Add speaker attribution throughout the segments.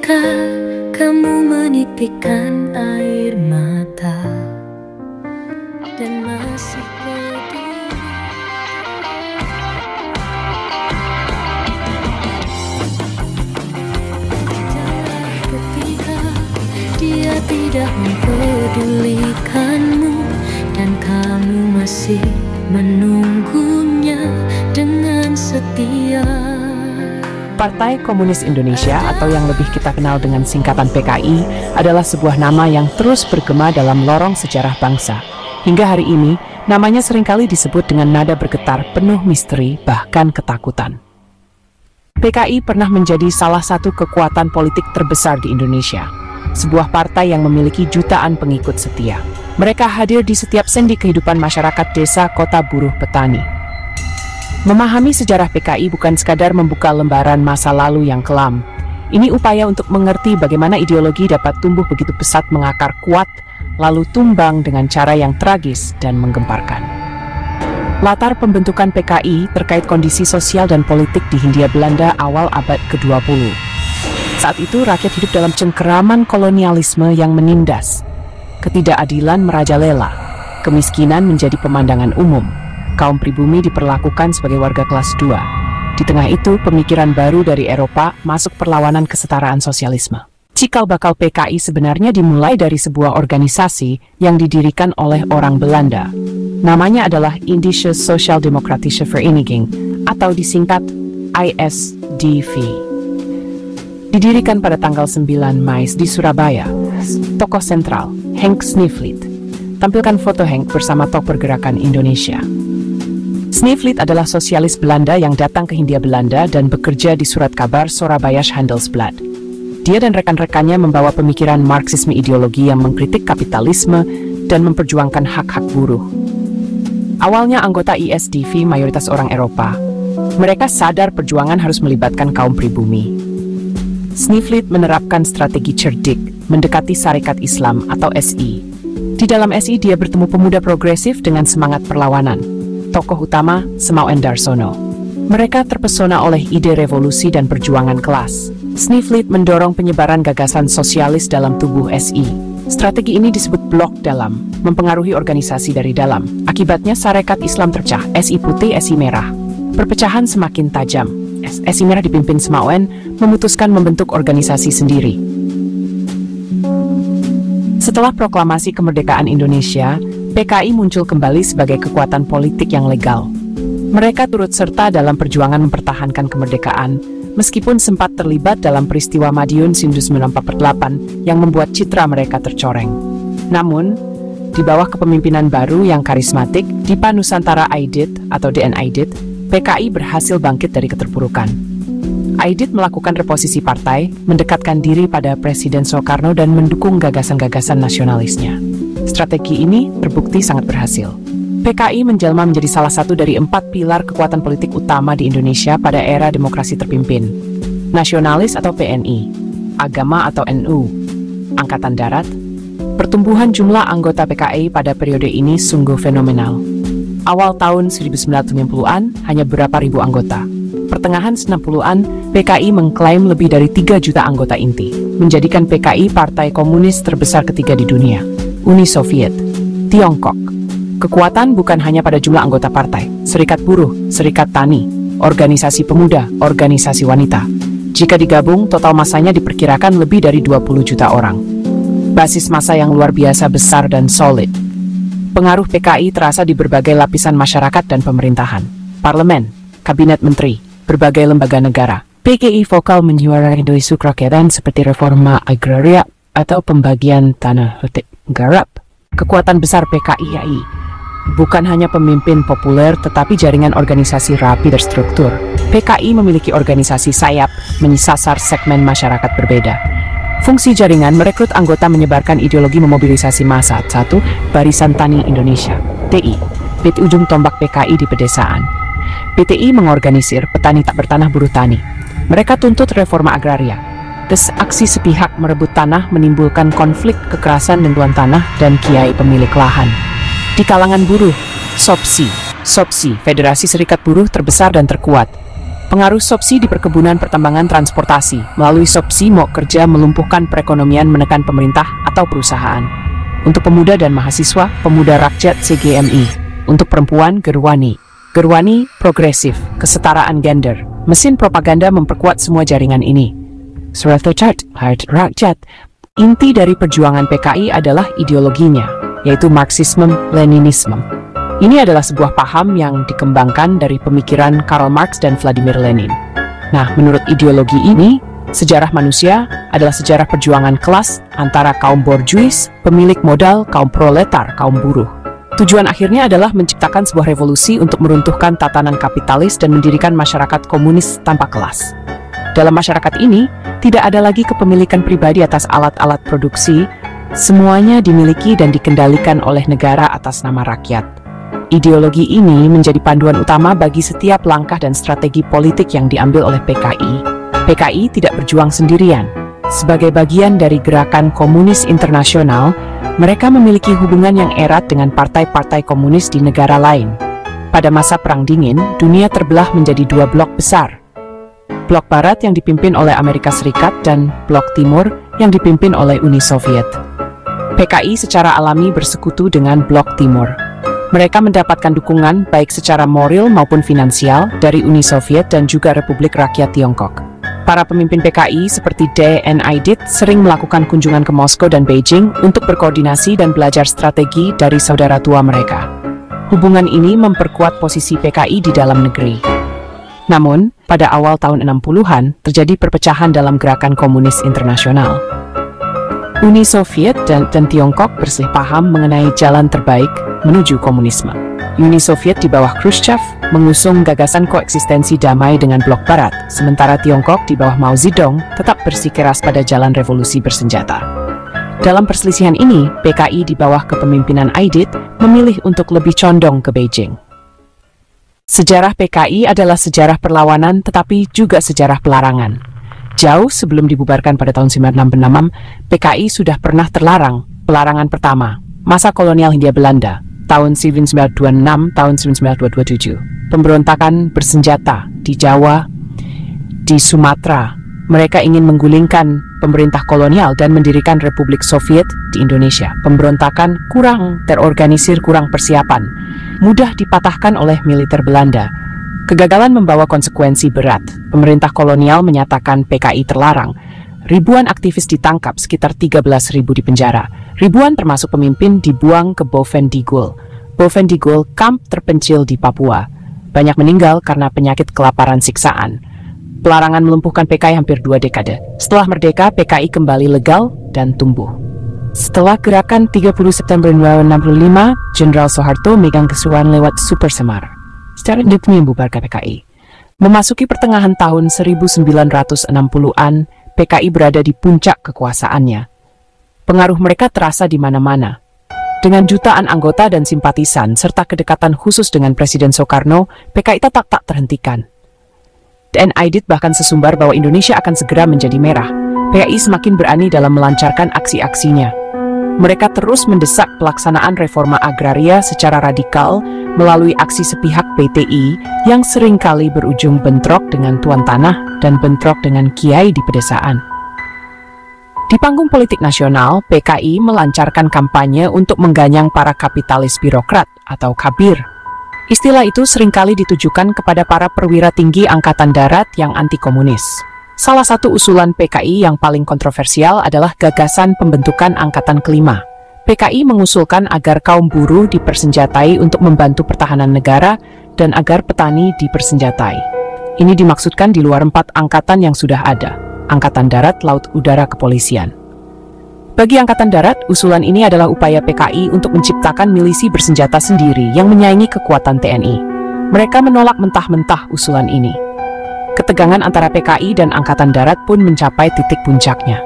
Speaker 1: ketika kamu menitikkan air mata dan masih peduli. Ketika dia tidak mempedulikanmu dan kamu masih menunggunya dengan setia.
Speaker 2: Partai Komunis Indonesia atau yang lebih kita kenal dengan singkatan PKI adalah sebuah nama yang terus bergema dalam lorong sejarah bangsa. Hingga hari ini, namanya seringkali disebut dengan nada bergetar penuh misteri bahkan ketakutan. PKI pernah menjadi salah satu kekuatan politik terbesar di Indonesia. Sebuah partai yang memiliki jutaan pengikut setia. Mereka hadir di setiap sendi kehidupan masyarakat desa, kota, buruh, petani. Memahami sejarah PKI bukan sekadar membuka lembaran masa lalu yang kelam. Ini upaya untuk mengerti bagaimana ideologi dapat tumbuh begitu pesat mengakar kuat, lalu tumbang dengan cara yang tragis dan menggemparkan. Latar pembentukan PKI terkait kondisi sosial dan politik di Hindia Belanda awal abad ke-20. Saat itu rakyat hidup dalam cengkeraman kolonialisme yang menindas. Ketidakadilan merajalela, kemiskinan menjadi pemandangan umum. Kaum pribumi diperlakukan sebagai warga kelas 2. Di tengah itu, pemikiran baru dari Eropa masuk perlawanan kesetaraan sosialisme. Cikal bakal PKI sebenarnya dimulai dari sebuah organisasi yang didirikan oleh orang Belanda. Namanya adalah Indische Sociaal-Democratische Vereniging atau disingkat ISDV. Didirikan pada tanggal 9 Mei di Surabaya. Tokoh sentral, Henk Sneevliet. Tampilkan foto Henk bersama tokoh pergerakan Indonesia. Sneevliet adalah sosialis Belanda yang datang ke Hindia Belanda dan bekerja di surat kabar Surabaya Handelsblad. Dia dan rekan-rekannya membawa pemikiran Marxisme ideologi yang mengkritik kapitalisme dan memperjuangkan hak-hak buruh. Awalnya anggota ISDV mayoritas orang Eropa. Mereka sadar perjuangan harus melibatkan kaum pribumi. Sneevliet menerapkan strategi cerdik, mendekati Sarekat Islam atau SI. Di dalam SI dia bertemu pemuda progresif dengan semangat perlawanan. Tokoh utama, Semau Darsono. Mereka terpesona oleh ide revolusi dan perjuangan kelas. Sneevliet mendorong penyebaran gagasan sosialis dalam tubuh SI. Strategi ini disebut blok dalam, mempengaruhi organisasi dari dalam. Akibatnya Sarekat Islam terpecah, SI putih, SI merah. Perpecahan semakin tajam. SI merah dipimpin Semau memutuskan membentuk organisasi sendiri. Setelah proklamasi kemerdekaan Indonesia, PKI muncul kembali sebagai kekuatan politik yang legal. Mereka turut serta dalam perjuangan mempertahankan kemerdekaan, meskipun sempat terlibat dalam peristiwa Madiun 1948 yang membuat citra mereka tercoreng. Namun, di bawah kepemimpinan baru yang karismatik, Dipa Nusantara Aidit atau DN Aidit, PKI berhasil bangkit dari keterpurukan. Aidit melakukan reposisi partai, mendekatkan diri pada Presiden Soekarno dan mendukung gagasan-gagasan nasionalisnya. Strategi ini terbukti sangat berhasil. PKI menjelma menjadi salah satu dari 4 pilar kekuatan politik utama di Indonesia pada era demokrasi terpimpin. Nasionalis atau PNI, agama atau NU, Angkatan Darat. Pertumbuhan jumlah anggota PKI pada periode ini sungguh fenomenal. Awal tahun 1990-an hanya berapa ribu anggota. Pertengahan 90-an, PKI mengklaim lebih dari 3 juta anggota inti, menjadikan PKI partai komunis terbesar ketiga di dunia. Uni Soviet, Tiongkok. Kekuatan bukan hanya pada jumlah anggota partai, serikat buruh, serikat tani, organisasi pemuda, organisasi wanita. Jika digabung, total masanya diperkirakan lebih dari 20 juta orang. Basis massa yang luar biasa besar dan solid. Pengaruh PKI terasa di berbagai lapisan masyarakat dan pemerintahan, parlemen, kabinet menteri, berbagai lembaga negara. PKI vokal menyuarakan isu kerakyatan seperti reforma agraria atau pembagian tanah garap. Kekuatan besar PKI bukan hanya pemimpin populer tetapi jaringan organisasi rapi terstruktur. PKI memiliki organisasi sayap menyasar segmen masyarakat berbeda. Fungsi jaringan merekrut anggota menyebarkan ideologi memobilisasi massa. 1. Barisan Tani Indonesia TI, PT ujung tombak PKI di pedesaan. PTI mengorganisir petani tak bertanah buruh tani. Mereka tuntut reforma agraria. Aksi sepihak merebut tanah menimbulkan konflik kekerasan dengan tanah dan kiai pemilik lahan. Di kalangan buruh, SOPSI, Federasi Serikat Buruh terbesar dan terkuat. Pengaruh Sopsi di perkebunan, pertambangan, transportasi. Melalui Sopsi, Mo Kerja melumpuhkan perekonomian, menekan pemerintah atau perusahaan. Untuk pemuda dan mahasiswa, Pemuda Rakyat CGMI. Untuk perempuan, Gerwani. Gerwani progresif, kesetaraan gender. Mesin propaganda memperkuat semua jaringan ini. Surat Rakyat. Inti dari perjuangan PKI adalah ideologinya, yaitu Marxisme-Leninisme. Ini adalah sebuah paham yang dikembangkan dari pemikiran Karl Marx dan Vladimir Lenin. Nah, menurut ideologi ini, sejarah manusia adalah sejarah perjuangan kelas antara kaum borjuis, pemilik modal, kaum proletar, kaum buruh. Tujuan akhirnya adalah menciptakan sebuah revolusi untuk meruntuhkan tatanan kapitalis dan mendirikan masyarakat komunis tanpa kelas. Dalam masyarakat ini, tidak ada lagi kepemilikan pribadi atas alat-alat produksi, semuanya dimiliki dan dikendalikan oleh negara atas nama rakyat. Ideologi ini menjadi panduan utama bagi setiap langkah dan strategi politik yang diambil oleh PKI. PKI tidak berjuang sendirian. Sebagai bagian dari gerakan komunis internasional, mereka memiliki hubungan yang erat dengan partai-partai komunis di negara lain. Pada masa Perang Dingin, dunia terbelah menjadi dua blok besar. Blok Barat yang dipimpin oleh Amerika Serikat dan Blok Timur yang dipimpin oleh Uni Soviet. PKI secara alami bersekutu dengan Blok Timur. Mereka mendapatkan dukungan baik secara moral maupun finansial dari Uni Soviet dan juga Republik Rakyat Tiongkok. Para pemimpin PKI seperti D.N. Aidit sering melakukan kunjungan ke Moskow dan Beijing untuk berkoordinasi dan belajar strategi dari saudara tua mereka. Hubungan ini memperkuat posisi PKI di dalam negeri. Namun, pada awal tahun 60-an terjadi perpecahan dalam gerakan komunis internasional. Uni Soviet dan Tiongkok berselisih paham mengenai jalan terbaik menuju komunisme. Uni Soviet di bawah Khrushchev mengusung gagasan koeksistensi damai dengan Blok Barat, sementara Tiongkok di bawah Mao Zedong tetap bersikeras pada jalan revolusi bersenjata. Dalam perselisihan ini, PKI di bawah kepemimpinan Aidit memilih untuk lebih condong ke Beijing. Sejarah PKI adalah sejarah perlawanan tetapi juga sejarah pelarangan. Jauh sebelum dibubarkan pada tahun 1966, PKI sudah pernah terlarang. Pelarangan pertama, masa kolonial Hindia Belanda, tahun 1926, tahun 1927. Pemberontakan bersenjata di Jawa, di Sumatera. Mereka ingin menggulingkan pemerintah kolonial dan mendirikan Republik Soviet di Indonesia. Pemberontakan kurang terorganisir, kurang persiapan, mudah dipatahkan oleh militer Belanda. Kegagalan membawa konsekuensi berat. Pemerintah kolonial menyatakan PKI terlarang. Ribuan aktivis ditangkap, sekitar 13.000 dipenjara. Ribuan termasuk pemimpin dibuang ke Bovendigul. Bovendigul, kamp terpencil di Papua. Banyak meninggal karena penyakit kelaparan siksaan. Pelarangan melumpuhkan PKI hampir 2 dekade. Setelah merdeka, PKI kembali legal dan tumbuh. Setelah gerakan 30 September 1965, Jenderal Soeharto megang kesuruhan lewat Super Semar. Secara demi membubarkan PKI. Memasuki pertengahan tahun 1960-an, PKI berada di puncak kekuasaannya. Pengaruh mereka terasa di mana-mana. Dengan jutaan anggota dan simpatisan, serta kedekatan khusus dengan Presiden Soekarno, PKI tak terhentikan. Dan Aidit bahkan sesumbar bahwa Indonesia akan segera menjadi merah. PKI semakin berani dalam melancarkan aksi-aksinya. Mereka terus mendesak pelaksanaan reforma agraria secara radikal melalui aksi sepihak PTI yang seringkali berujung bentrok dengan tuan tanah dan bentrok dengan kiai di pedesaan. Di panggung politik nasional, PKI melancarkan kampanye untuk mengganyang para kapitalis birokrat atau kabir. Istilah itu seringkali ditujukan kepada para perwira tinggi Angkatan Darat yang anti-komunis. Salah satu usulan PKI yang paling kontroversial adalah gagasan pembentukan Angkatan Kelima. PKI mengusulkan agar kaum buruh dipersenjatai untuk membantu pertahanan negara dan agar petani dipersenjatai. Ini dimaksudkan di luar 4 angkatan yang sudah ada, Angkatan Darat, Laut, Udara, Kepolisian. Bagi Angkatan Darat, usulan ini adalah upaya PKI untuk menciptakan milisi bersenjata sendiri yang menyaingi kekuatan TNI. Mereka menolak mentah-mentah usulan ini. Ketegangan antara PKI dan Angkatan Darat pun mencapai titik puncaknya.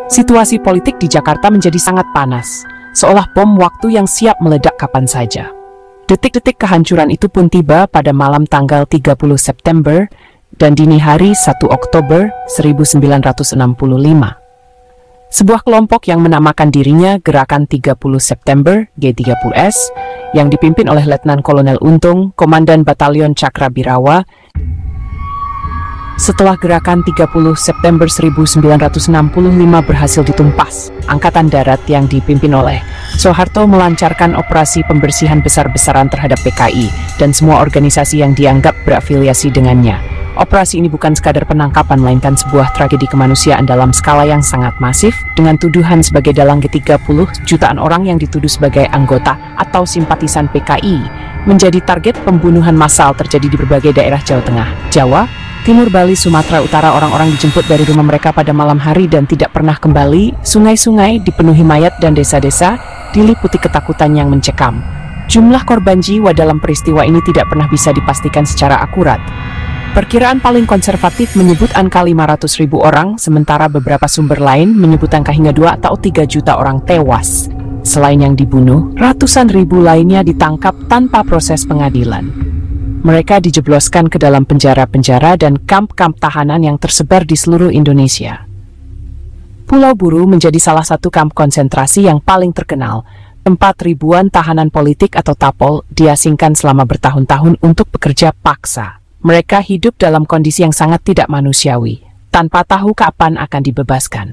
Speaker 2: Situasi politik di Jakarta menjadi sangat panas, seolah bom waktu yang siap meledak kapan saja. Detik-detik kehancuran itu pun tiba pada malam tanggal 30 September dan dini hari 1 Oktober 1965. Sebuah kelompok yang menamakan dirinya Gerakan 30 September G30S yang dipimpin oleh Letnan Kolonel Untung, Komandan Batalion Cakrabirawa, Setelah gerakan 30 September 1965 berhasil ditumpas, Angkatan Darat yang dipimpin oleh Soeharto melancarkan operasi pembersihan besar-besaran terhadap PKI dan semua organisasi yang dianggap berafiliasi dengannya. Operasi ini bukan sekadar penangkapan, melainkan sebuah tragedi kemanusiaan dalam skala yang sangat masif, dengan tuduhan sebagai dalang G30 jutaan orang yang dituduh sebagai anggota atau simpatisan PKI menjadi target pembunuhan massal terjadi di berbagai daerah Jawa Tengah, Jawa, Timur, Bali, Sumatera Utara. Orang-orang dijemput dari rumah mereka pada malam hari dan tidak pernah kembali. Sungai-sungai dipenuhi mayat dan desa-desa diliputi ketakutan yang mencekam. Jumlah korban jiwa dalam peristiwa ini tidak pernah bisa dipastikan secara akurat. Perkiraan paling konservatif menyebut angka 500.000 orang, sementara beberapa sumber lain menyebut angka hingga 2 atau 3 juta orang tewas. Selain yang dibunuh, ratusan ribu lainnya ditangkap tanpa proses pengadilan. Mereka dijebloskan ke dalam penjara-penjara dan kamp-kamp tahanan yang tersebar di seluruh Indonesia. Pulau Buru menjadi salah satu kamp konsentrasi yang paling terkenal, tempat ribuan tahanan politik atau tapol diasingkan selama bertahun-tahun untuk bekerja paksa. Mereka hidup dalam kondisi yang sangat tidak manusiawi, tanpa tahu kapan akan dibebaskan.